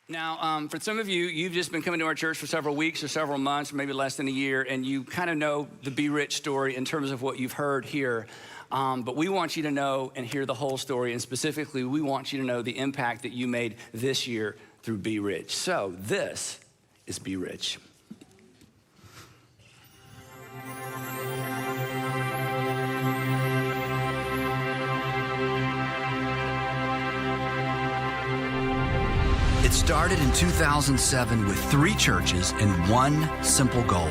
Now, for some of you, you've just been coming to our church for several weeks or several months, or maybe less than a year, and you kind of know the Be Rich story in terms of what you've heard here. But we want you to know and hear the whole story, and specifically, we want you to know the impact that you made this year through Be Rich. So this is Be Rich. It started in 2007 with 3 churches and one simple goal.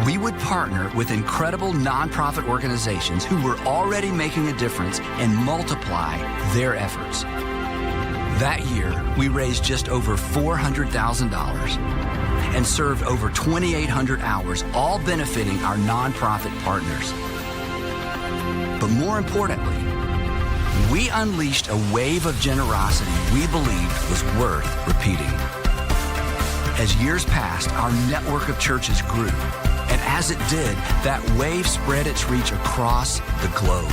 We would partner with incredible nonprofit organizations who were already making a difference and multiply their efforts. That year, we raised just over $400,000 and served over 2,800 hours, all benefiting our nonprofit partners. But more importantly, we unleashed a wave of generosity we believed was worth repeating. As years passed, our network of churches grew, and as it did, that wave spread its reach across the globe.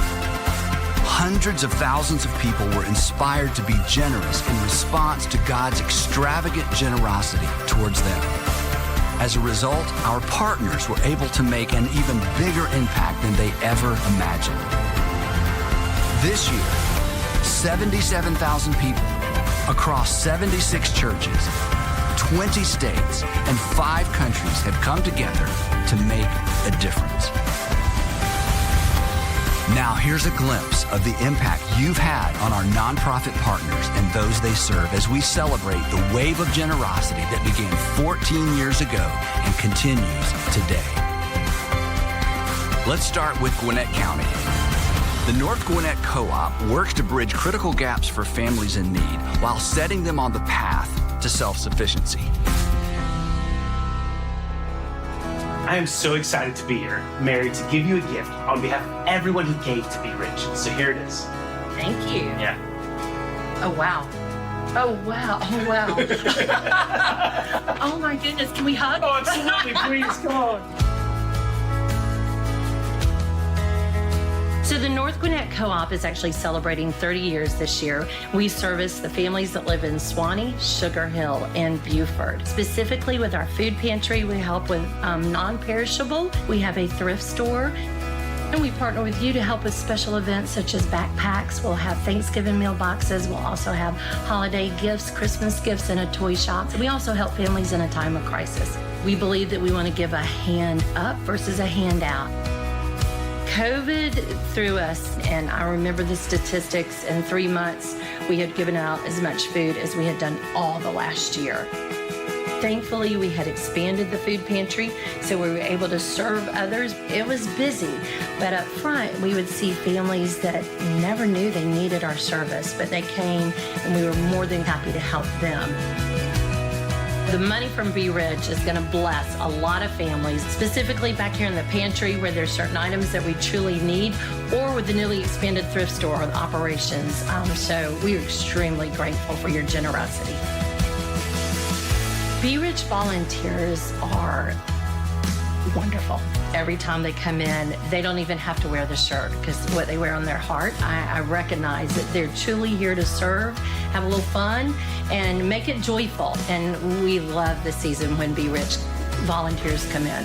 Hundreds of thousands of people were inspired to be generous in response to God's extravagant generosity towards them. As a result, our partners were able to make an even bigger impact than they ever imagined. This year, 77,000 people across 76 churches, 20 states, and 5 countries have come together to make a difference. Now here's a glimpse of the impact you've had on our nonprofit partners and those they serve as we celebrate the wave of generosity that began 14 years ago and continues today. Let's start with Gwinnett County. The North Gwinnett Co-op works to bridge critical gaps for families in need while setting them on the path to self-sufficiency. I am so excited to be here, Mary, to give you a gift on behalf of everyone who gave to Be Rich. So here it is. Thank you. Yeah. Oh, wow. Oh, wow. Oh, wow. Oh, my goodness. Can we hug? Oh, absolutely. Please, come on. So the North Gwinnett Co-op is actually celebrating 30 years this year. We service the families that live in Swanee, Sugar Hill, and Beaufort. Specifically with our food pantry, we help with non-perishable. We have a thrift store. And we partner with you to help with special events such as backpacks. We'll have Thanksgiving meal boxes. We'll also have holiday gifts, Christmas gifts, and a toy shop. We also help families in a time of crisis. We believe that we want to give a hand up versus a handout. COVID threw us, and I remember the statistics. In 3 months, we had given out as much food as we had done all the last year. Thankfully, we had expanded the food pantry, so we were able to serve others. It was busy, but up front, we would see families that never knew they needed our service, but they came, and we were more than happy to help them. The money from Be Rich is going to bless a lot of families, specifically back here in the pantry where there's certain items that we truly need, or with the newly expanded thrift store operations. So we're extremely grateful for your generosity. Be Rich volunteers are wonderful. Every time they come in, they don't even have to wear the shirt because what they wear on their heart, I recognize that they're truly here to serve, have a little fun, and make it joyful. And we love the season when Be Rich volunteers come in.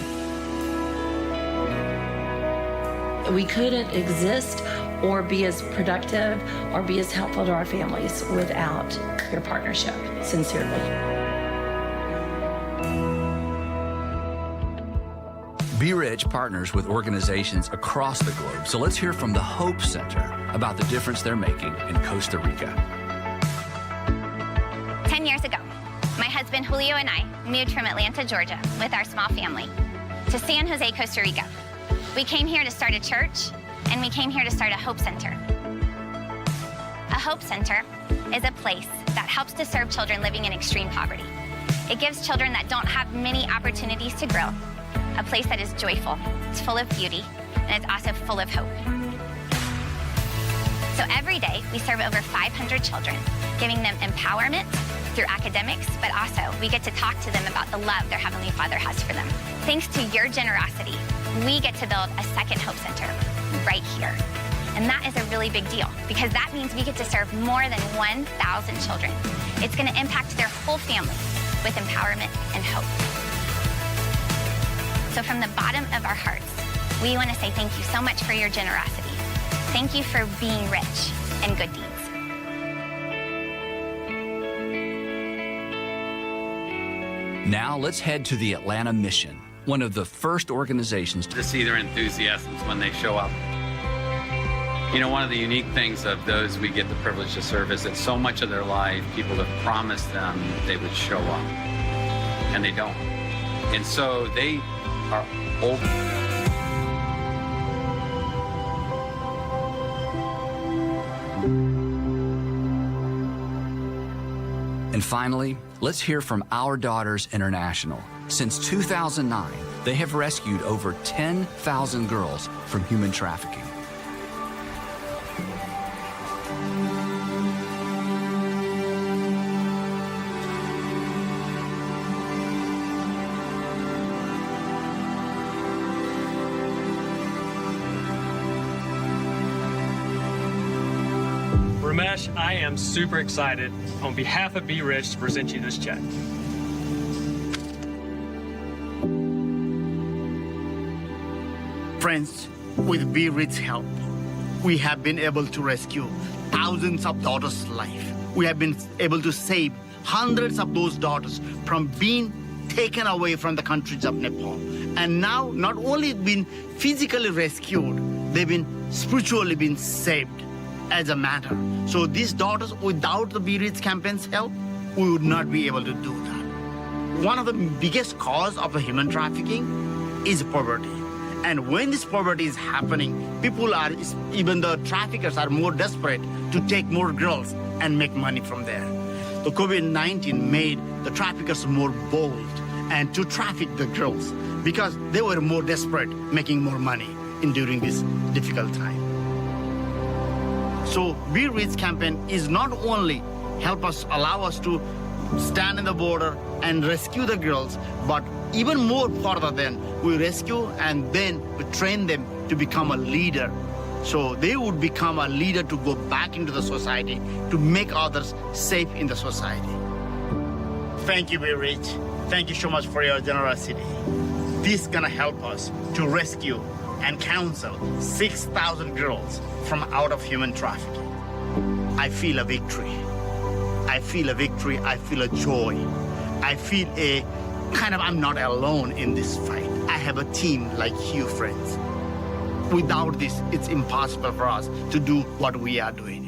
We couldn't exist or be as productive or be as helpful to our families without your partnership, sincerely. Be Rich partners with organizations across the globe. So let's hear from the Hope Center about the difference they're making in Costa Rica. 10 years ago, my husband Julio and I moved from Atlanta, Georgia with our small family to San Jose, Costa Rica. We came here to start a church, and we came here to start a Hope Center. A Hope Center is a place that helps to serve children living in extreme poverty. It gives children that don't have many opportunities to grow a place that is joyful, it's full of beauty, and it's also full of hope. So every day, we serve over 500 children, giving them empowerment through academics, but also we get to talk to them about the love their Heavenly Father has for them. Thanks to your generosity, we get to build a second Hope Center right here. And that is a really big deal because that means we get to serve more than 1,000 children. It's going to impact their whole family with empowerment and hope. So from the bottom of our hearts, we want to say thank you so much for your generosity. Thank you for being rich in good deeds. Now let's head to the Atlanta Mission, one of the first organizations to see their enthusiasms when they show up. You know, one of the unique things of those we get the privilege to serve is that so much of their life, people have promised them they would show up, and they don't. And so they are open. And finally, let's hear from Our Daughters International. Since 2009, they have rescued over 10,000 girls from human trafficking. Ramesh, I am super excited on behalf of Be Rich to present you this check. Friends, with Be Rich's help, we have been able to rescue thousands of daughters' lives. We have been able to save hundreds of those daughters from being taken away from the countries of Nepal. And now, not only been physically rescued, they've been spiritually been saved as a matter. So these daughters, without the Be Rich campaign's help, we would not be able to do that. One of the biggest cause of human trafficking is poverty. And when this poverty is happening, people are, even the traffickers are more desperate to take more girls and make money from there. The COVID-19 made the traffickers more bold and to traffic the girls because they were more desperate, making more money during this difficult time. So Be Rich campaign is not only allow us to stand in the border and rescue the girls, but even more further than we rescue and then we train them to become a leader. So they would become a leader to go back into the society, to make others safe in the society. Thank you, Be Rich. Thank you so much for your generosity. This is gonna help us to rescue and counsel 6,000 girls from out of human trafficking. I feel a victory. I feel a victory. I feel a joy. I feel a kind of, I'm not alone in this fight. I have a team like you, friends. Without this, it's impossible for us to do what we are doing.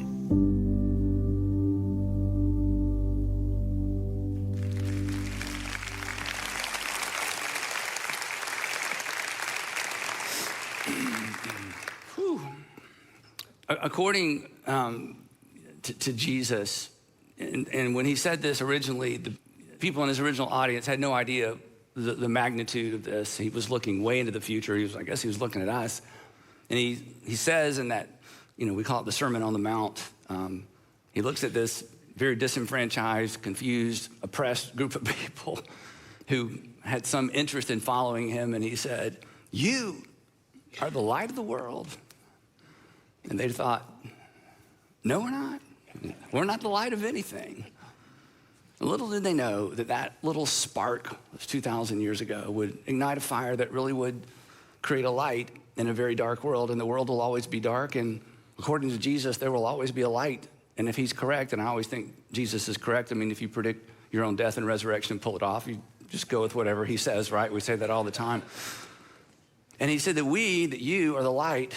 According to Jesus, and when he said this originally, the people in his original audience had no idea the magnitude of this. He was looking way into the future. I guess he was looking at us. And he says in that, we call it the Sermon on the Mount, he looks at this very disenfranchised, confused, oppressed group of people who had some interest in following him, and he said, "You are the light of the world." And they thought, "No, we're not. We're not the light of anything." Little did they know that little spark of 2,000 years ago would ignite a fire that really would create a light in a very dark world, and the world will always be dark, and according to Jesus, there will always be a light. And if he's correct, and I always think Jesus is correct, I mean, if you predict your own death and resurrection and pull it off, you just go with whatever he says, right? We say that all the time. And he said that you are the light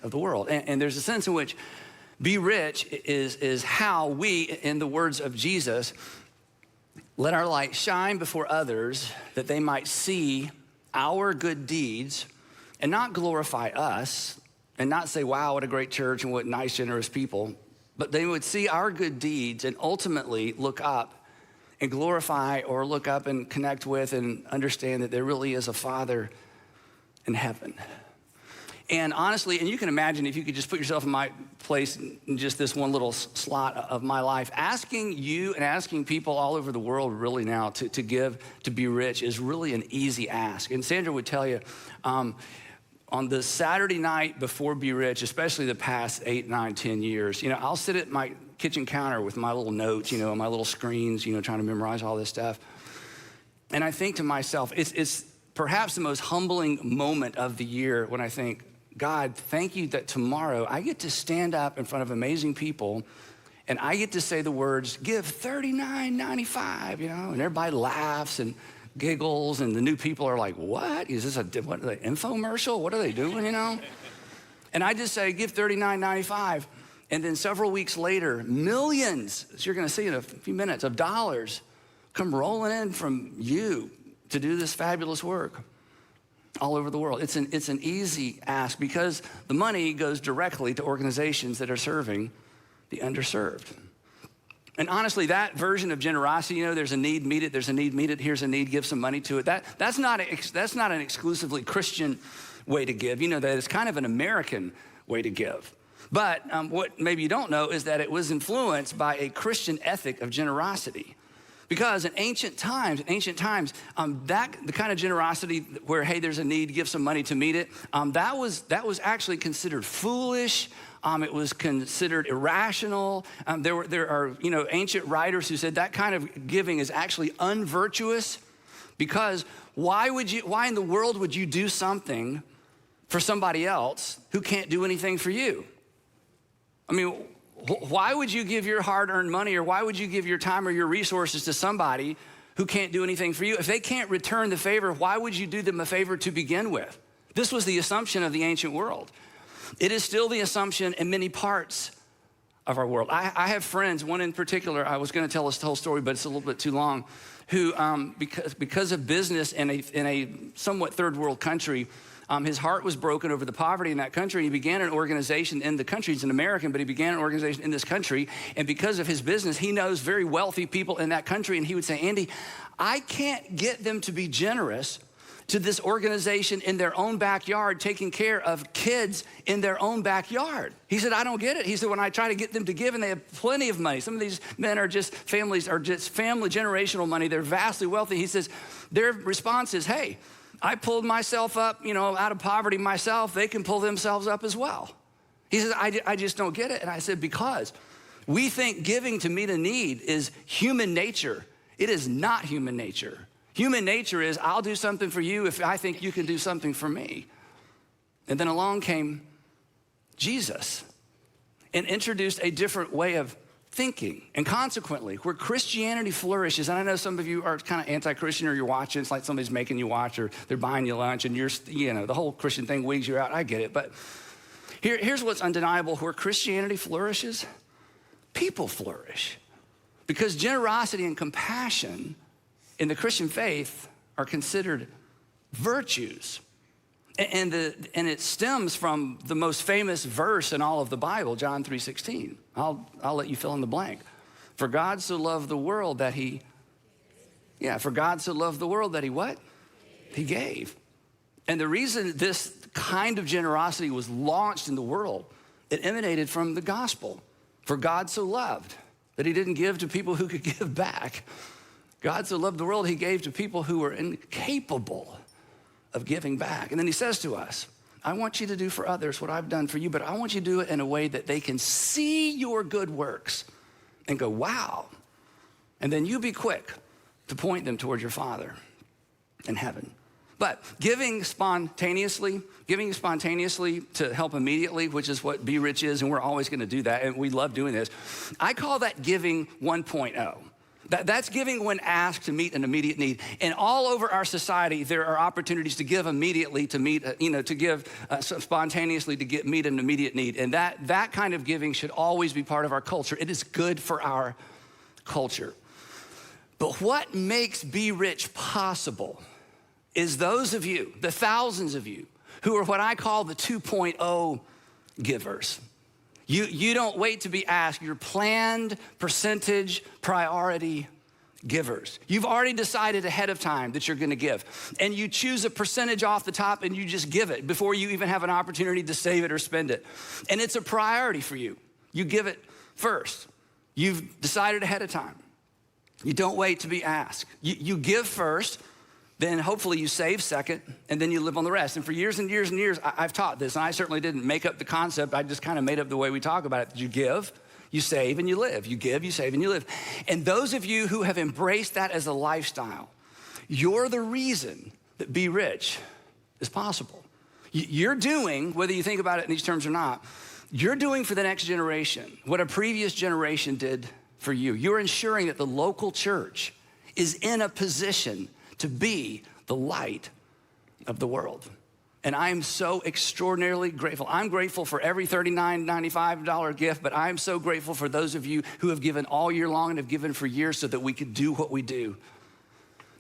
of the world. And there's a sense in which Be Rich is how we, in the words of Jesus, let our light shine before others that they might see our good deeds and not glorify us and not say, "Wow, what a great church and what nice, generous people," but they would see our good deeds and ultimately look up and glorify or look up and connect with and understand that there really is a Father in heaven. And honestly, and you can imagine if you could just put yourself in my place in just this one little slot of my life, asking you and asking people all over the world really now to give, to Be Rich is really an easy ask. And Sandra would tell you, on the Saturday night before Be Rich, especially the past 8, 9, 10 years, I'll sit at my kitchen counter with my little notes, my little screens, trying to memorize all this stuff. And I think to myself, it's perhaps the most humbling moment of the year when I think, God, thank you that tomorrow I get to stand up in front of amazing people and I get to say the words, give $39.95, and everybody laughs and giggles, and the new people are like, what? Is this an infomercial? What are they doing, And I just say, give $39.95. And then several weeks later, millions, as you're gonna see in a few minutes, of dollars come rolling in from you to do this fabulous work all over the world. It's an easy ask because the money goes directly to organizations that are serving the underserved. And honestly, that version of generosity, there's a need, meet it, there's a need, meet it, here's a need, give some money to it. That's not an exclusively Christian way to give. That it's kind of an American way to give. But what maybe you don't know is that it was influenced by a Christian ethic of generosity. Because in ancient times, the kind of generosity where, hey, there's a need, give some money to meet it, that was actually considered foolish. It was considered irrational. There are ancient writers who said that kind of giving is actually unvirtuous, because why in the world would you do something for somebody else who can't do anything for you? I mean, why would you give your hard-earned money, or why would you give your time or your resources to somebody who can't do anything for you? If they can't return the favor, why would you do them a favor to begin with? This was the assumption of the ancient world. It is still the assumption in many parts of our world. I have friends, one in particular, I was gonna tell this whole story, but it's a little bit too long, who, because of business in a somewhat third world country, his heart was broken over the poverty in that country. He began an organization in the country. He's an American, but he began an organization in this country. And because of his business, he knows very wealthy people in that country. And he would say, Andy, I can't get them to be generous to this organization in their own backyard, taking care of kids in their own backyard. He said, I don't get it. He said, when I try to get them to give, and they have plenty of money. Some of these men are just family generational money. They're vastly wealthy. He says, their response is, hey, I pulled myself up, out of poverty myself. They can pull themselves up as well. He says, I just don't get it. And I said, because we think giving to meet a need is human nature. It is not human nature. Human nature is, I'll do something for you if I think you can do something for me. And then along came Jesus and introduced a different way of thinking. And consequently, where Christianity flourishes, and I know some of you are kind of anti-Christian, or you're watching, it's like somebody's making you watch, or they're buying you lunch, and the whole Christian thing wigs you out. I get it, but here's what's undeniable. Where Christianity flourishes, people flourish. Because generosity and compassion in the Christian faith are considered virtues. And it stems from the most famous verse in all of the Bible, John 3:16. I'll let you fill in the blank. For God so loved the world that he what? He gave. And the reason this kind of generosity was launched in the world, it emanated from the gospel. For God so loved that he didn't give to people who could give back. God so loved the world, he gave to people who were incapable of giving back. And then he says to us, I want you to do for others what I've done for you, but I want you to do it in a way that they can see your good works and go, wow. And then you be quick to point them toward your Father in heaven. But giving spontaneously to help immediately, which is what Be Rich is, and we're always gonna do that, and we love doing this. I call that giving 1.0. That's giving when asked to meet an immediate need. And all over our society, there are opportunities to give immediately, to meet, to give spontaneously, to meet an immediate need. And that kind of giving should always be part of our culture. It is good for our culture. But what makes Be Rich possible is those of you, the thousands of you, who are what I call the 2.0 givers. You don't wait to be asked. You're planned, percentage, priority givers. You've already decided ahead of time that you're gonna give. And you choose a percentage off the top and you just give it before you even have an opportunity to save it or spend it. And it's a priority for you. You give it first. You've decided ahead of time. You don't wait to be asked. You give first then hopefully you save second, and then you live on the rest. And for years and years and years, I've taught this, and I certainly didn't make up the concept. I just kind of made up the way we talk about it. You give, you save, and you live. You give, you save, and you live. And those of you who have embraced that as a lifestyle, you're the reason that Be Rich is possible. You're doing, whether you think about it in these terms or not, you're doing for the next generation what a previous generation did for you. You're ensuring that the local church is in a position to be the light of the world. And I am so extraordinarily grateful. I'm grateful for every $39.95 gift, but I'm so grateful for those of you who have given all year long and have given for years so that we could do what we do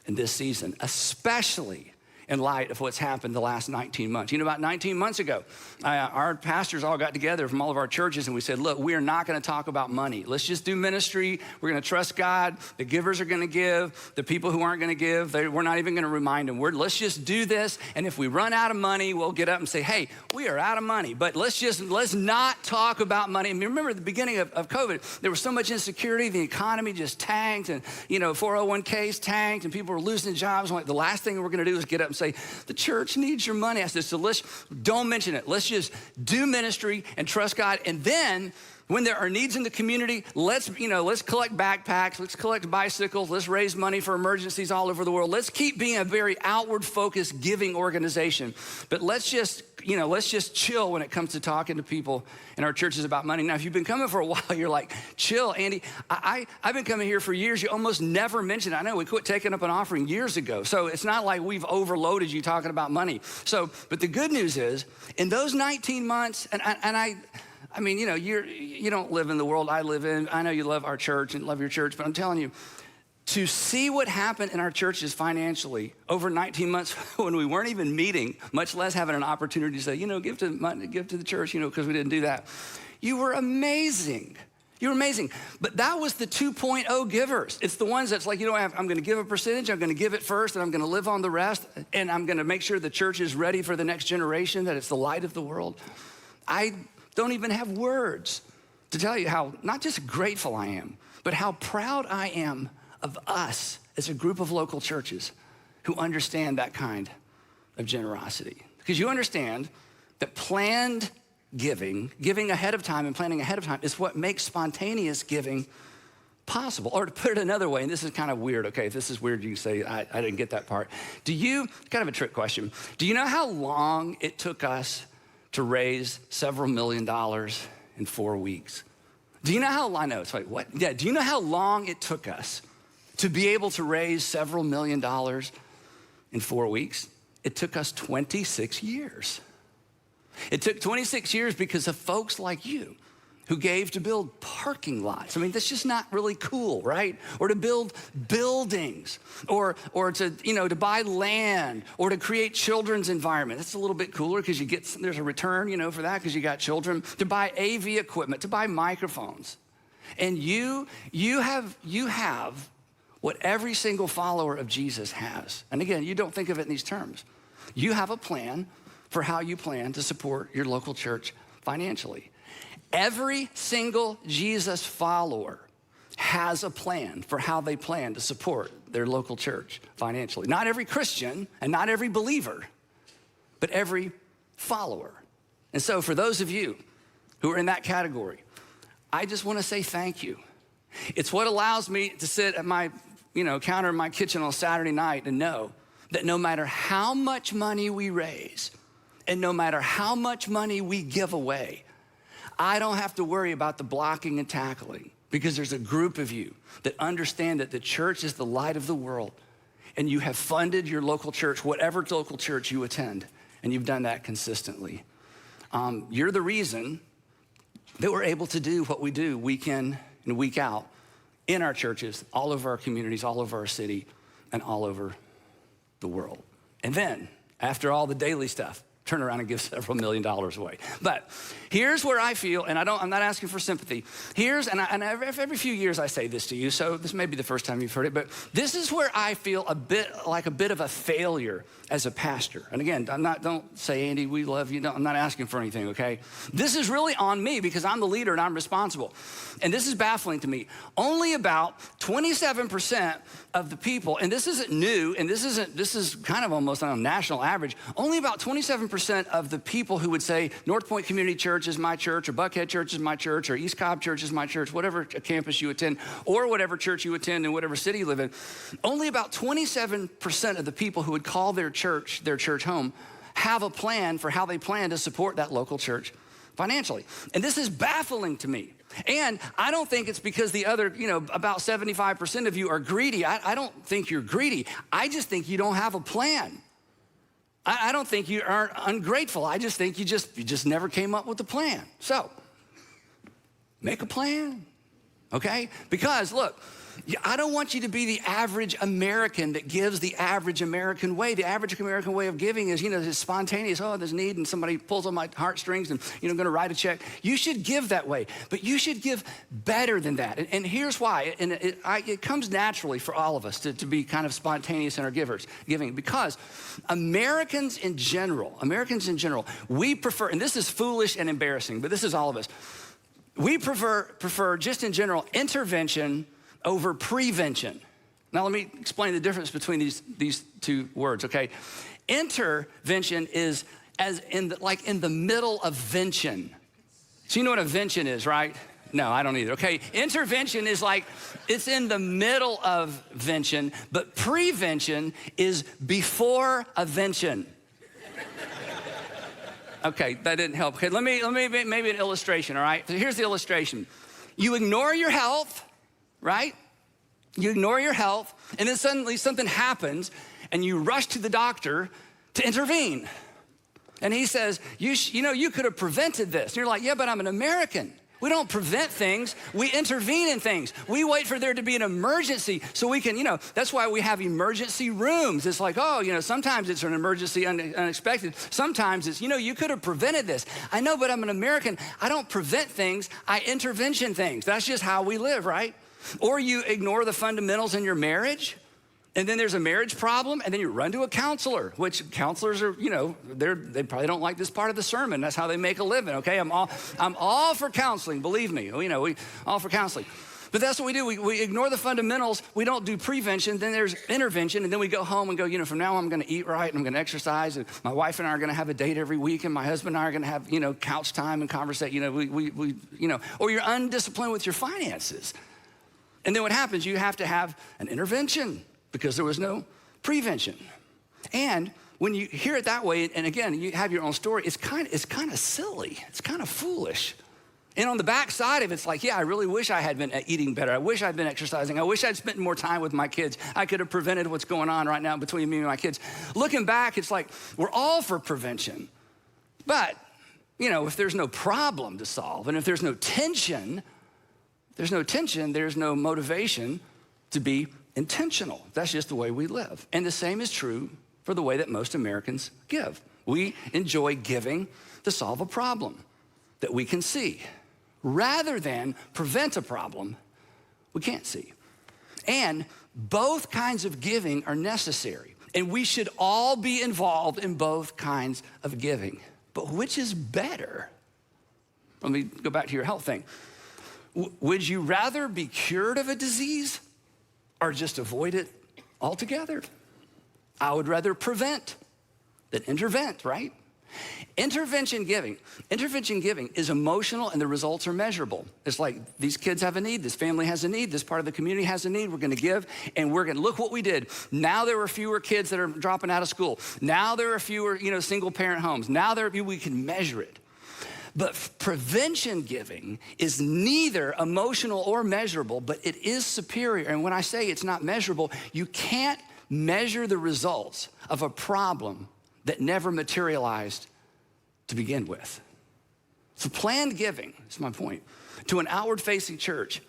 in this season, especially in light of what's happened the last 19 months. You know, about 19 months ago, our pastors all got together from all of our churches and we said, look, we are not gonna talk about money. Let's just do ministry. We're gonna trust God. The givers are gonna give. The people who aren't gonna give, we're not even gonna remind them. Let's just do this. And if we run out of money, we'll get up and say, hey, we are out of money, but let's not talk about money. I mean, remember at the beginning of COVID, there was so much insecurity. The economy just tanked and, 401ks tanked and people were losing jobs. Like, the last thing we're gonna do is get up and say, the church needs your money. I said, so don't mention it. Let's just do ministry and trust God. And then when there are needs in the community, let's collect backpacks, let's collect bicycles, let's raise money for emergencies all over the world. Let's keep being a very outward focused giving organization. But let's just chill when it comes to talking to people in our churches about money. Now, if you've been coming for a while, you're like, chill, Andy. I've been coming here for years. You almost never mention it. I know we quit taking up an offering years ago. So it's not like we've overloaded you talking about money. But the good news is, in those 19 months, I mean, you don't live in the world I live in. I know you love our church and love your church, but I'm telling you, to see what happened in our churches financially over 19 months when we weren't even meeting, much less having an opportunity to say, give to the church, because we didn't do that. You were amazing. You were amazing. But that was the 2.0 givers. It's the ones that's like, I'm gonna give a percentage, I'm gonna give it first, and I'm gonna live on the rest, and I'm gonna make sure the church is ready for the next generation, that it's the light of the world. I don't even have words to tell you how not just grateful I am, but how proud I am of us as a group of local churches who understand that kind of generosity. Because you understand that planned giving ahead of time and planning ahead of time is what makes spontaneous giving possible. Or to put it another way, and this is kind of weird, okay? If this is weird, you can say, I didn't get that part. Kind of a trick question. Do you know how long it took us to raise several $1 million in 4 weeks? Do you know how, I know, it's like, what? Yeah, do you know how long it took us to be able to raise several $1 million in 4 weeks? It took us 26 years. It took 26 years because of folks like you who gave to build parking lots. I mean, that's just not really cool, right? Or to build buildings, or to buy land, or to create children's environment. That's a little bit cooler because there's a return, for that because you got children. To buy AV equipment, to buy microphones. And you have what every single follower of Jesus has. And again, you don't think of it in these terms. You have a plan for how you plan to support your local church financially. Every single Jesus follower has a plan for how they plan to support their local church financially. Not every Christian and not every believer, but every follower. And so for those of you who are in that category, I just want to say thank you. It's what allows me to sit at my counter in my kitchen on Saturday night and know that no matter how much money we raise and no matter how much money we give away, I don't have to worry about the blocking and tackling because there's a group of you that understand that the church is the light of the world and you have funded your local church, whatever local church you attend, and you've done that consistently. You're the reason that we're able to do what we do week in and week out in our churches, all over our communities, all over our city, and all over the world. And then, after all the daily stuff, turn around and give several $1 million away. But here's where I feel, and I'm not asking for sympathy. Every few years I say this to you, so this may be the first time you've heard it, but this is where I feel a bit of a failure as a pastor. And again, don't say, Andy, we love you. No, I'm not asking for anything, okay? This is really on me because I'm the leader and I'm responsible. And this is baffling to me. Only about 27% of the people, and this isn't new, and this is kind of almost on a national average, only about 27% of the people who would say North Point Community Church is my church, or Buckhead Church is my church, or East Cobb Church is my church, whatever campus you attend, or whatever church you attend in whatever city you live in, only about 27% of the people who would call their church home have a plan for how they plan to support that local church financially. And this is baffling to me. And I don't think it's because the other, about 75% of you are greedy. I don't think you're greedy. I just think you don't have a plan. I don't think you are ungrateful. I just think you just never came up with a plan. So, make a plan, okay? Because look, I don't want you to be the average American that gives the average American way. The average American way of giving is, it's spontaneous. Oh, there's need and somebody pulls on my heartstrings and, I'm gonna write a check. You should give that way, but you should give better than that. And here's why, and it comes naturally for all of us to be kind of spontaneous in our giving, because Americans in general, we prefer, and this is foolish and embarrassing, but this is all of us. We prefer just in general, intervention over prevention. Now let me explain the difference between these two words, okay? Intervention is in the middle of vention. So you know what a vention is, right? No, I don't either, okay? Intervention is it's in the middle of vention, but prevention is before a vention. Okay, that didn't help. Okay, let me maybe an illustration, all right? So here's the illustration. You ignore your health, right? You ignore your health, and then suddenly something happens, and you rush to the doctor to intervene. And he says, you could have prevented this. And you're like, yeah, but I'm an American. We don't prevent things, we intervene in things. We wait for there to be an emergency so we can, that's why we have emergency rooms. It's like, sometimes it's an emergency unexpected. Sometimes it's, you could have prevented this. I know, but I'm an American. I don't prevent things, I intervention things. That's just how we live, right? Or you ignore the fundamentals in your marriage, and then there's a marriage problem, and then you run to a counselor, which counselors are, they probably don't like this part of the sermon. That's how they make a living, okay? I'm all for counseling, believe me. We all for counseling. But that's what we do. We ignore the fundamentals. We don't do prevention. Then there's intervention, and then we go home and go, from now on I'm going to eat right, and I'm going to exercise, and my wife and I are going to have a date every week, and my husband and I are going to have, couch time and conversate. Or you're undisciplined with your finances. And then what happens? You have to have an intervention, because there was no prevention. And when you hear it that way, and again, you have your own story, it's kind of silly. It's kind of foolish. And on the back side of it, it's like, yeah, I really wish I had been eating better. I wish I'd been exercising. I wish I'd spent more time with my kids. I could have prevented what's going on right now between me and my kids. Looking back, it's like, we're all for prevention. But, if there's no problem to solve, and if there's no tension, there's no motivation to be intentional. That's just the way we live. And the same is true for the way that most Americans give. We enjoy giving to solve a problem that we can see, rather than prevent a problem we can't see. And both kinds of giving are necessary, and we should all be involved in both kinds of giving. But which is better? Let me go back to your health thing. Would you rather be cured of a disease or just avoid it altogether? I would rather prevent than intervent, right? Intervention giving is emotional, and the results are measurable. It's like, these kids have a need, this family has a need, this part of the community has a need, we're gonna give, and we're gonna, look what we did. Now there are fewer kids that are dropping out of school. Now there are fewer, single parent homes. Now we can measure it. But prevention giving is neither emotional or measurable, but it is superior. And when I say it's not measurable, you can't measure the results of a problem that never materialized to begin with. So planned giving, that's my point, to an outward-facing church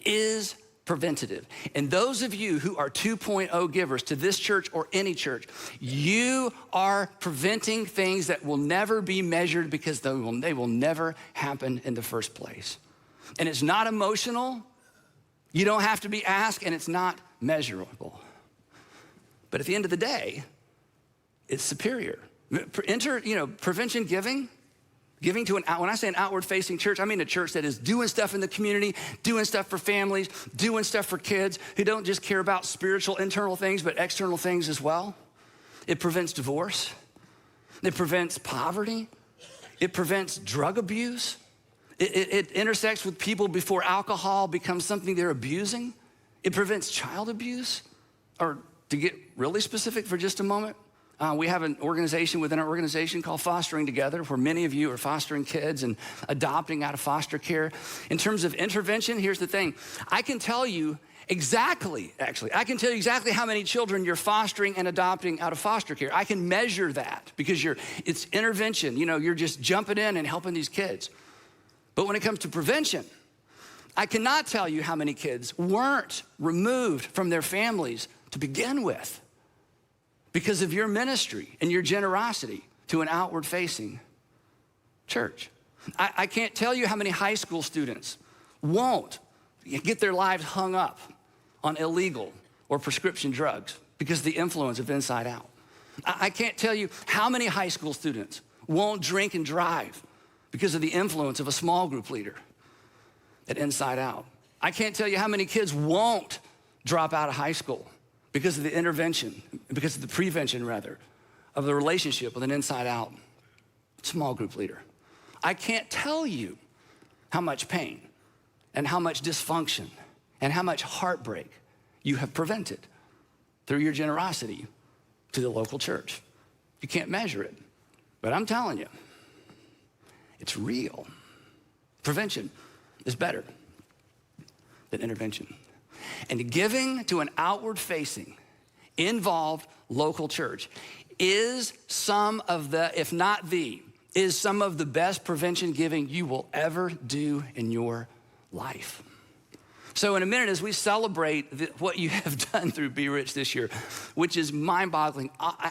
is preventative. And those of you who are 2.0 givers to this church or any church, you are preventing things that will never be measured because they will never happen in the first place. And it's not emotional. You don't have to be asked, and it's not measurable. But at the end of the day, it's superior. Prevention giving to when I say an outward-facing church, I mean a church that is doing stuff in the community, doing stuff for families, doing stuff for kids who don't just care about spiritual internal things, but external things as well. It prevents divorce. It prevents poverty. It prevents drug abuse. It intersects with people before alcohol becomes something they're abusing. It prevents child abuse. Or to get really specific for just a moment, we have an organization within our organization called Fostering Together, where many of you are fostering kids and adopting out of foster care. In terms of intervention, here's the thing. I can tell you exactly how many children you're fostering and adopting out of foster care. I can measure that because it's intervention. You're just jumping in and helping these kids. But when it comes to prevention, I cannot tell you how many kids weren't removed from their families to begin with because of your ministry and your generosity to an outward-facing church. I can't tell you how many high school students won't get their lives hung up on illegal or prescription drugs because of the influence of Inside Out. I can't tell you how many high school students won't drink and drive because of the influence of a small group leader at Inside Out. I can't tell you how many kids won't drop out of high school because of the because of the prevention of the relationship with an Inside Out small group leader. I can't tell you how much pain and how much dysfunction and how much heartbreak you have prevented through your generosity to the local church. You can't measure it, but I'm telling you, it's real. Prevention is better than intervention. And giving to an outward-facing, involved local church is some of the, if not the, is some of the best prevention giving you will ever do in your life. So in a minute, as we celebrate what you have done through Be Rich this year, which is mind-boggling,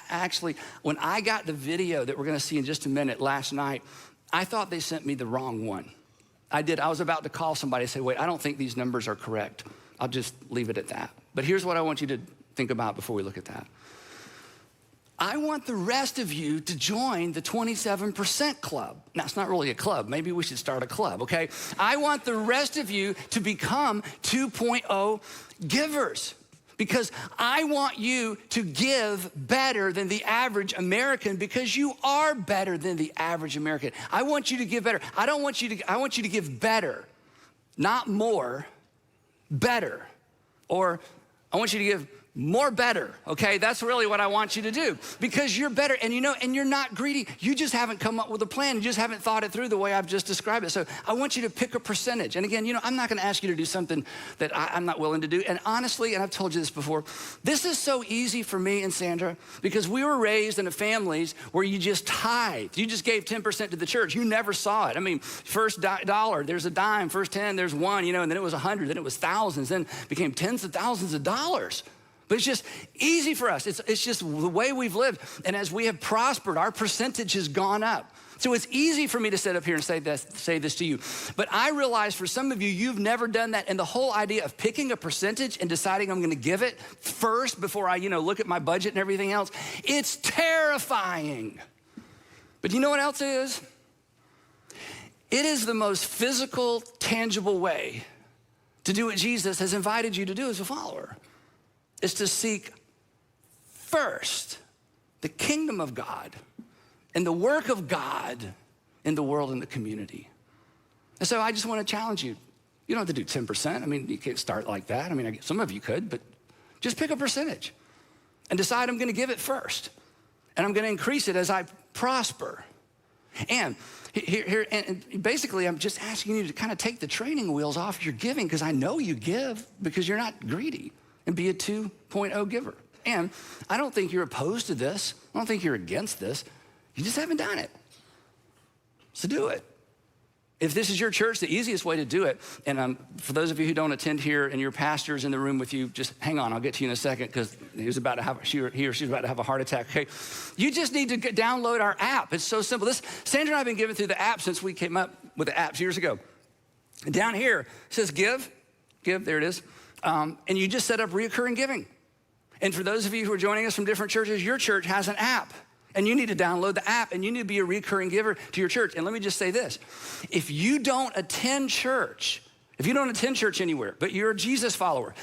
actually, when I got the video that we're gonna see in just a minute last night, I thought they sent me the wrong one. I was about to call somebody and say, wait, I don't think these numbers are correct. I'll just leave it at that. But here's what I want you to think about before we look at that. I want the rest of you to join the 27% club. Now, it's not really a club. Maybe we should start a club, okay? I want the rest of you to become 2.0 givers because I want you to give better than the average American because you are better than the average American. I want you to give better. I want you to give better, not more, better. Or I want you to give more better, okay? That's really what I want you to do because you're better and and you're not greedy. You just haven't come up with a plan. You just haven't thought it through the way I've just described it. So I want you to pick a percentage. And again, I'm not gonna ask you to do something that I'm not willing to do. And honestly, and I've told you this before, this is so easy for me and Sandra because we were raised in families where you just tithed. You just gave 10% to the church. You never saw it. I mean, first dollar, there's a dime, first 10, there's one, and then it was 100, then it was thousands, then it became tens of thousands of dollars. But it's just easy for us. It's just the way we've lived. And as we have prospered, our percentage has gone up. So it's easy for me to sit up here and say this to you. But I realize for some of you, you've never done that. And the whole idea of picking a percentage and deciding I'm gonna give it first before I look at my budget and everything else, it's terrifying. But you know what else is? It is the most physical, tangible way to do what Jesus has invited you to do as a follower. Is to seek first the kingdom of God and the work of God in the world and the community. And so I just want to challenge you. You don't have to do 10%. I mean, you can't start like that. I mean, some of you could, but just pick a percentage and decide I'm going to give it first. And I'm going to increase it as I prosper. And here, and basically, I'm just asking you to kind of take the training wheels off your giving because I know you give because you're not greedy. And be a 2.0 giver. And I don't think you're opposed to this. I don't think you're against this. You just haven't done it. So do it. If this is your church, the easiest way to do it, and for those of you who don't attend here and your pastor's in the room with you, just hang on, I'll get to you in a second because he or she's about to have a heart attack, okay? You just need to download our app. It's so simple. Sandra and I have been giving through the app since we came up with the apps years ago. And down here, it says give, there it is. And you just set up reoccurring giving. And for those of you who are joining us from different churches, your church has an app. And you need to download the app, and you need to be a recurring giver to your church. And let me just say this. If you don't attend church anywhere, but you're a Jesus follower,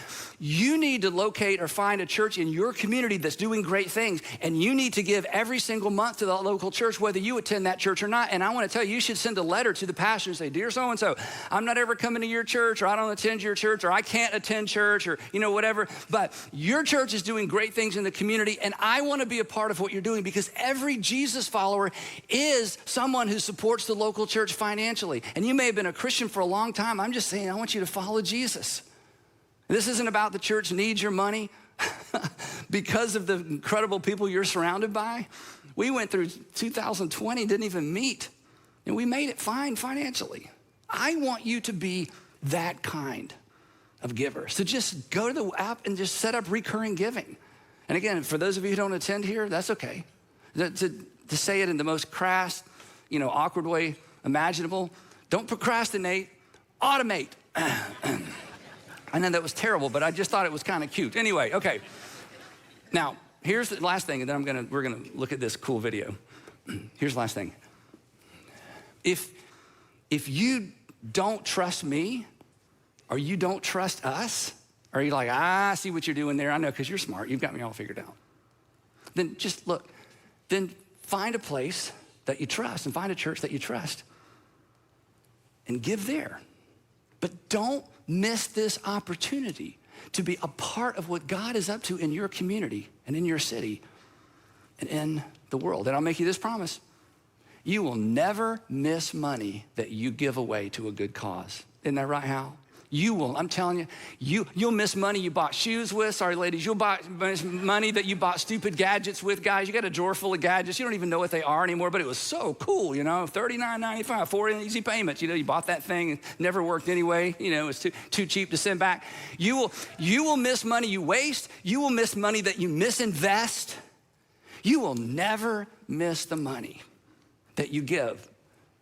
you need to locate or find a church in your community that's doing great things, and you need to give every single month to the local church, whether you attend that church or not. And I want to tell you, you should send a letter to the pastor and say, dear so-and-so, I'm not ever coming to your church, or I don't attend your church, or I can't attend church, or whatever, but your church is doing great things in the community, and I want to be a part of what you're doing, because every Jesus follower is someone who supports the local church financially. And you may have been a Christian for a long time. I'm just saying, I want you to follow Jesus. This isn't about the church needs your money because of the incredible people you're surrounded by. We went through 2020, didn't even meet, and we made it fine financially. I want you to be that kind of giver. So just go to the app and just set up recurring giving. And again, for those of you who don't attend here, that's okay. To say it in the most crass, awkward way imaginable, don't procrastinate, automate. I know that was terrible, but I just thought it was kind of cute. Anyway, okay. Now, here's the last thing, and then we're gonna look at this cool video. Here's the last thing. If you don't trust me, or you don't trust us, or you're like, I see what you're doing there, I know, because you're smart, you've got me all figured out. Then just look, then find a place that you trust, and find a church that you trust, and give there. But don't miss this opportunity to be a part of what God is up to in your community and in your city and in the world. And I'll make you this promise. You will never miss money that you give away to a good cause. Isn't that right, Hal? You will, I'm telling you, you'll miss money you bought shoes with. Sorry, ladies, you'll miss money that you bought stupid gadgets with. Guys, you got a drawer full of gadgets. You don't even know what they are anymore, but it was so cool, $39.95, 4 easy payments. You bought that thing, it never worked anyway. It was too cheap to send back. You will miss money you waste. You will miss money that you misinvest. You will never miss the money that you give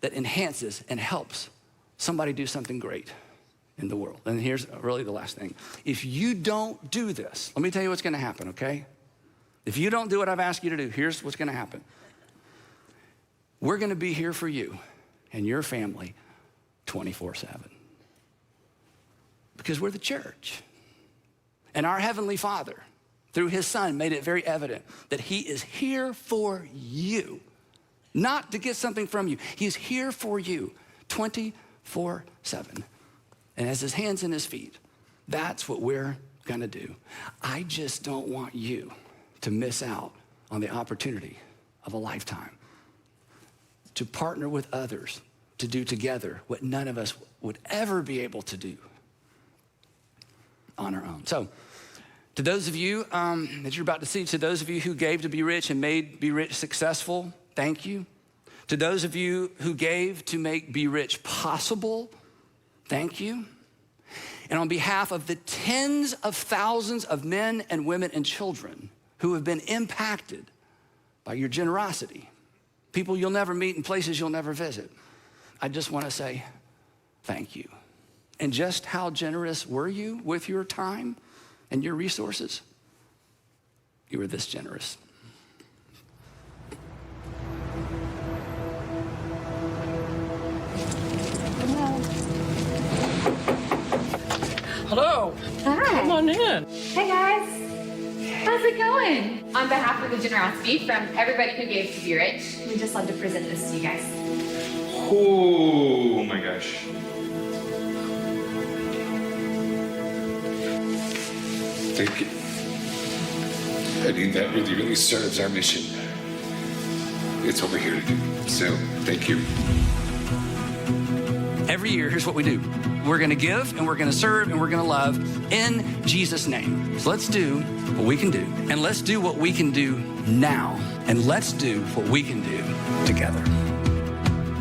that enhances and helps somebody do something great in the world. And here's really the last thing. If you don't do this, let me tell you what's gonna happen, okay? If you don't do what I've asked you to do, here's what's gonna happen. We're gonna be here for you and your family 24/7. Because we're the church. And our Heavenly Father, through His Son, made it very evident that He is here for you, not to get something from you. He's here for you 24/7. And as His hands and His feet, that's what we're gonna do. I just don't want you to miss out on the opportunity of a lifetime to partner with others to do together what none of us would ever be able to do on our own. So, to those of you that you're about to see, to those of you who gave to Be Rich and made Be Rich successful, thank you. To those of you who gave to make Be Rich possible, thank you. And on behalf of the tens of thousands of men and women and children who have been impacted by your generosity, people you'll never meet and places you'll never visit, I just want to say thank you. And just how generous were you with your time and your resources? You were this generous. Hello. Hi. Come on in. Hey guys. How's it going? On behalf of the generosity from everybody who gave to Be Rich, we just love to present this to you guys. Oh my gosh. Thank you. I mean, that really serves our mission. It's what we're here to do. So, thank you. Every year, here's what we do. We're gonna give, and we're gonna serve, and we're gonna love in Jesus' name. So let's do what we can do, and let's do what we can do now, and let's do what we can do together.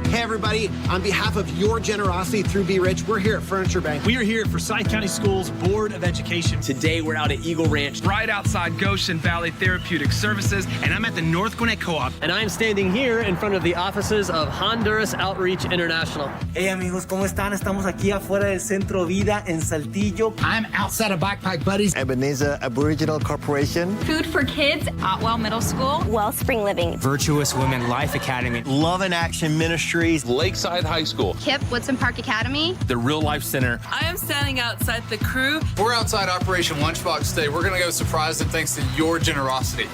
Hey everybody, on behalf of your generosity through Be Rich, we're here at Furniture Bank. We are here at Forsyth County Schools Board of Education. Today we're out at Eagle Ranch, right outside Goshen Valley Therapeutic Services, and I'm at the North Gwinnett Co-op. And I'm standing here in front of the offices of Honduras Outreach International. Hey amigos, ¿cómo están? Estamos aquí afuera del Centro Vida en Saltillo. I'm outside of Backpack Buddies. Ebenezer Aboriginal Corporation. Food for Kids, Otwell Middle School. Wellspring Living. Virtuous Women Life Academy. Love and Action Ministries. Lakeside High School. KIPP Woodson Park Academy. The Real Life Center. I am standing outside the crew. We're outside Operation Lunchbox today. We're going to go surprise them thanks to your generosity.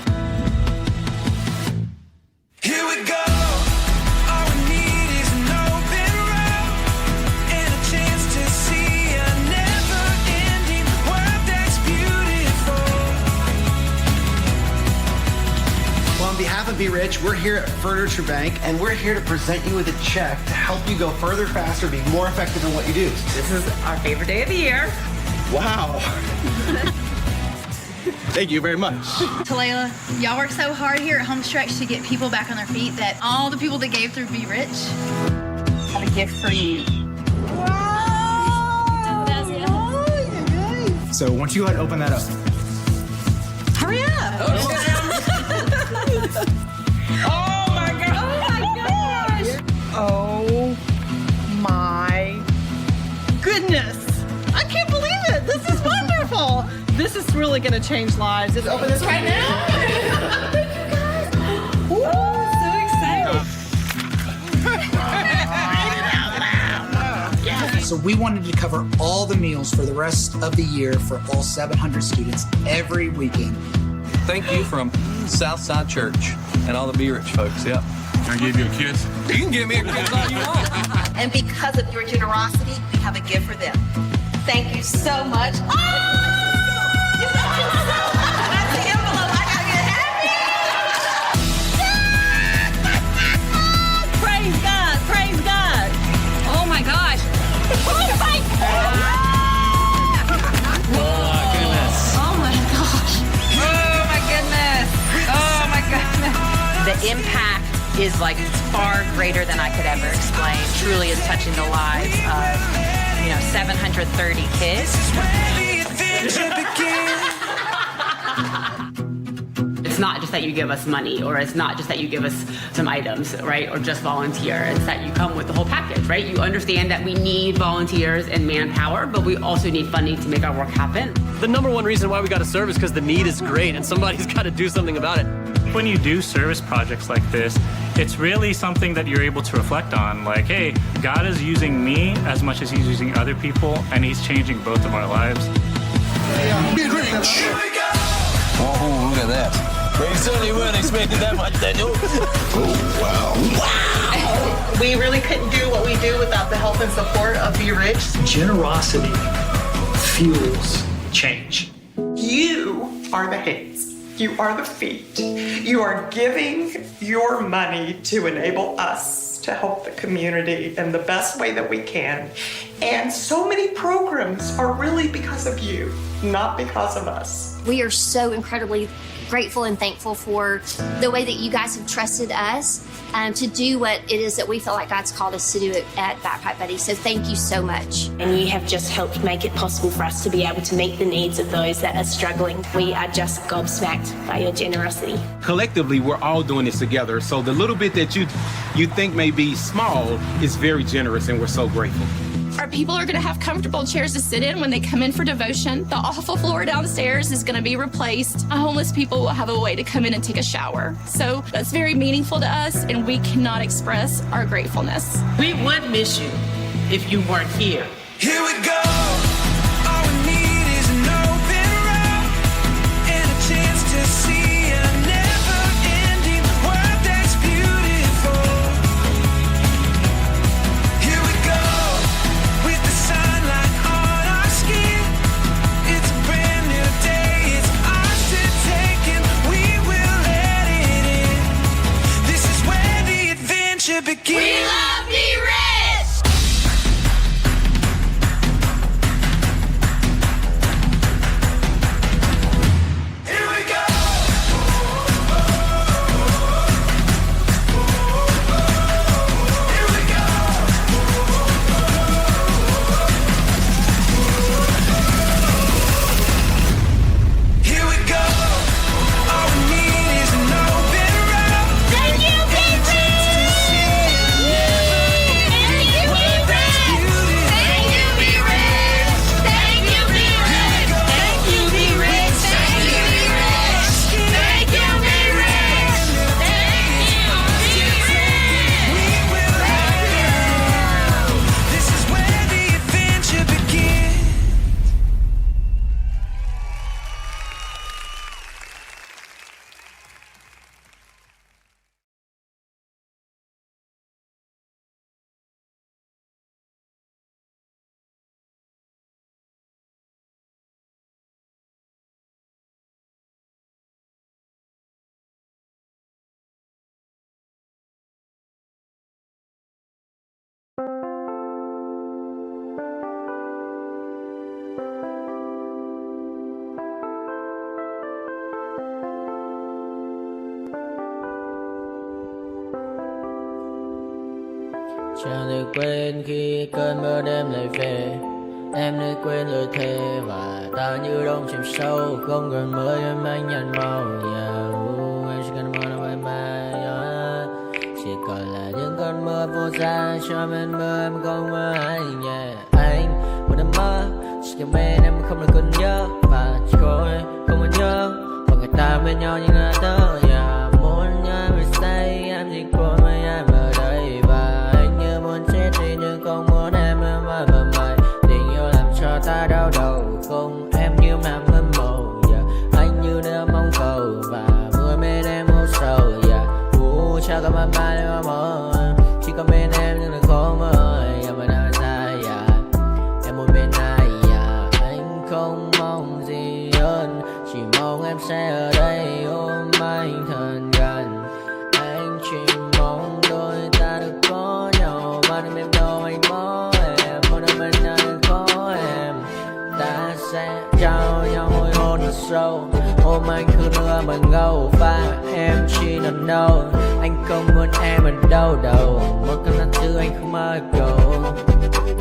Here we go. All we need is an open road and a chance to see a never-ending world that's beautiful. Well, on behalf of Be Rich, we're here at Furniture Bank, and we're here to present you with a check to help you go further, faster, be more effective in what you do. This is our favorite day of the year. Wow. Thank you very much. Talayla, y'all work so hard here at Homestretch to get people back on their feet that all the people that gave through Be Rich have a gift for you. Wow! So once you go ahead and open that up. Hurry up! Oh my gosh! Oh my goodness! I can't believe it! This is wonderful! This is really going to change lives. Let's open this right now. Thank you guys. Oh, so excited. So we wanted to cover all the meals for the rest of the year for all 700 students every weekend. Thank you from Southside Church and all the Be Rich folks. Yep. Can I give you a kiss? You can give me a kiss all you want. And because of your generosity, we have a gift for them. Thank you so much. Oh! That's the envelope. I gotta get happy. Praise God! Praise God! Oh my gosh! Oh my God! Oh my goodness! Oh my gosh! Oh my goodness! Oh my goodness! The impact is like far greater than I could ever explain. Truly is touching the lives of 730 kids. It's not just that you give us money, or it's not just that you give us some items, right? Or just volunteer. It's that you come with the whole package, right? You understand that we need volunteers and manpower, but we also need funding to make our work happen. The number one reason why we got to serve is because the need is great and somebody's got to do something about it. When you do service projects like this, it's really something that you're able to reflect on. Like, hey, God is using me as much as he's using other people, and he's changing both of our lives. Be rich! Oh, look at that. We certainly weren't expecting that much, Daniel. Oh, wow. Wow! We really couldn't do what we do without the help and support of Be Rich. Generosity fuels change. You are the hands. You are the feet. You are giving your money to enable us to help the community in the best way that we can. And so many programs are really because of you, not because of us. We are so incredibly grateful and thankful for the way that you guys have trusted us to do what it is that we feel like God's called us to do at Backpack Buddies. So thank you so much. And you have just helped make it possible for us to be able to meet the needs of those that are struggling. We are just gobsmacked by your generosity. Collectively, we're all doing this together. So the little bit that you think may be small is very generous, and we're so grateful. Our people are going to have comfortable chairs to sit in when they come in for devotion. The awful floor downstairs is going to be replaced. Homeless people will have a way to come in and take a shower. So that's very meaningful to us, and we cannot express our gratefulness. We would miss you if you weren't here. Here we go. All we need is an open road and a chance to see a never-ending world that's beautiful. Here we go. With the sunlight on our skin, it's a brand new day. It's ours to take, and we will let it in. This is where the adventure begins. We love Be Rich! Chẳng thể quên khi cơn mưa đêm lại về. Em đã quên lời thề và ta như đông chìm sâu. Không còn mơ em anh nhạt màu. Em chỉ cần mơ đâu em chỉ còn là những cơn mưa vô giá. Cho bên mơ em không mơ anh. Anh một đêm mơ chỉ cần bên em không được cần nhớ. Và chỉ có em không muốn nhớ. Và người ta bên nhau như ngã tớ. Muốn nhớ về say em chỉ còn với em ở đây. Và anh như muốn chết đi nhưng không muốn em mãi mãi. Tình yêu làm cho ta đau đầu. Không em như mà mơ mộng. Anh như đứa mong cầu và mưa bên em vô sầu. Chắc có mãi em mơ. Chỉ có bên em nhưng đừng khó mơ. Em vẫn đang dài. Em muốn bên ai. Anh không mong gì hơn. Chỉ mong em sẽ ở đây ôm anh thật gần. Anh chỉ mong đôi ta được có nhau. Mà đừng em đâu anh có em. Một đôi bên anh có em. Ta sẽ trao nhau môi hôn thật sâu. Ôm anh cứ mưa bằng ngâu. Và em chỉ nằm đâu. Anh không muốn em ở đâu đâu. Một cơn gió thứ anh không mơ cầu.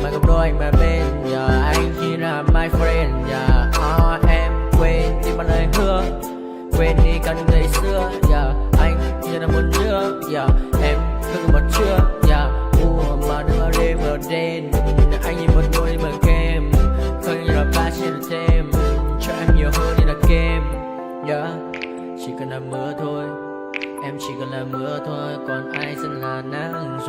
Mà không đôi anh mà bên giờ. Anh chỉ là my friend. Em quên đi bao lời hứa. Quên đi cả những ngày xưa. Anh chỉ là muốn nhớ. Em cứ một chưa. Mà đừng ở đêm ở đêm. Anh nhìn một đôi mà kem. Không như là ba trên là thêm. Cho em nhiều hơn như là kem. Chỉ cần là mưa thôi. Em chỉ cần là mưa thôi. Còn ai sẽ là nắng rồi.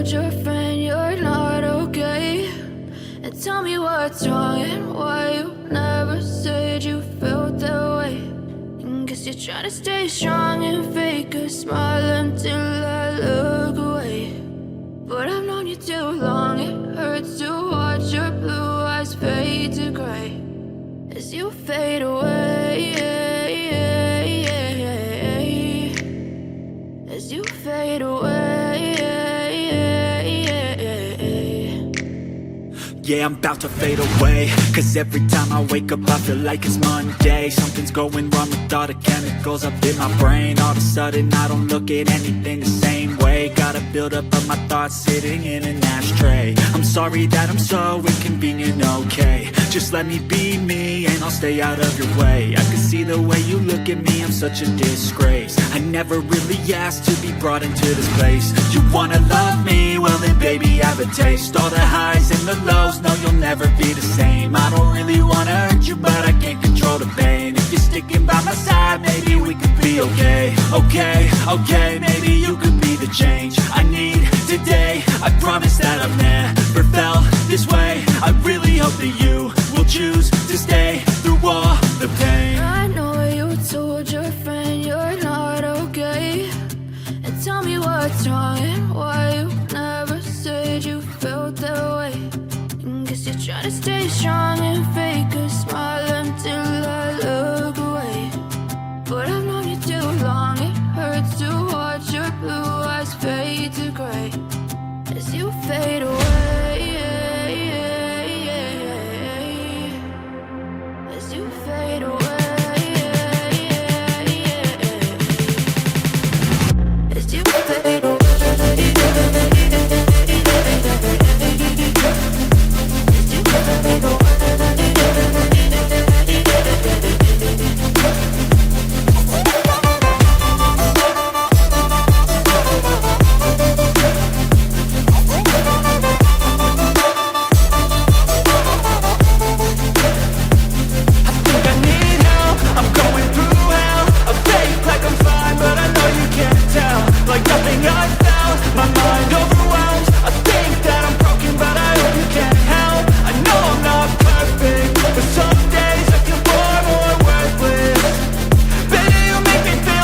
told your friend you're not okay? And tell me what's wrong and why you never said you felt that way. And guess you're trying to stay strong and fake a smile until I look away. But I've known you too long, it hurts to watch your blue eyes fade to gray as you fade away, as you fade away. Yeah, I'm about to fade away, cause every time I wake up I feel like it's Monday. Something's going wrong with all the chemicals up in my brain. All of a sudden I don't look at anything the same way. Got a buildup of my thoughts sitting in an ashtray. I'm sorry that I'm so inconvenient, okay? Just let me be me and I'll stay out of your way. I can see the way you look at me, I'm such a disgrace. I never really asked to be brought into this place. You wanna love me? Well then baby have a taste. All the highs and the lows, no you'll never be the same. I don't really wanna hurt you but I can't control the pain. If you're sticking by my side maybe we could be okay. Okay, maybe you could be the change I need today. I promise that I've never felt this way. I really hope that you will choose to stay through all the pain. I know you told your friend you're not okay. And tell me what's wrong and why you never said you felt that way. And guess you're trying to stay strong and fake a smile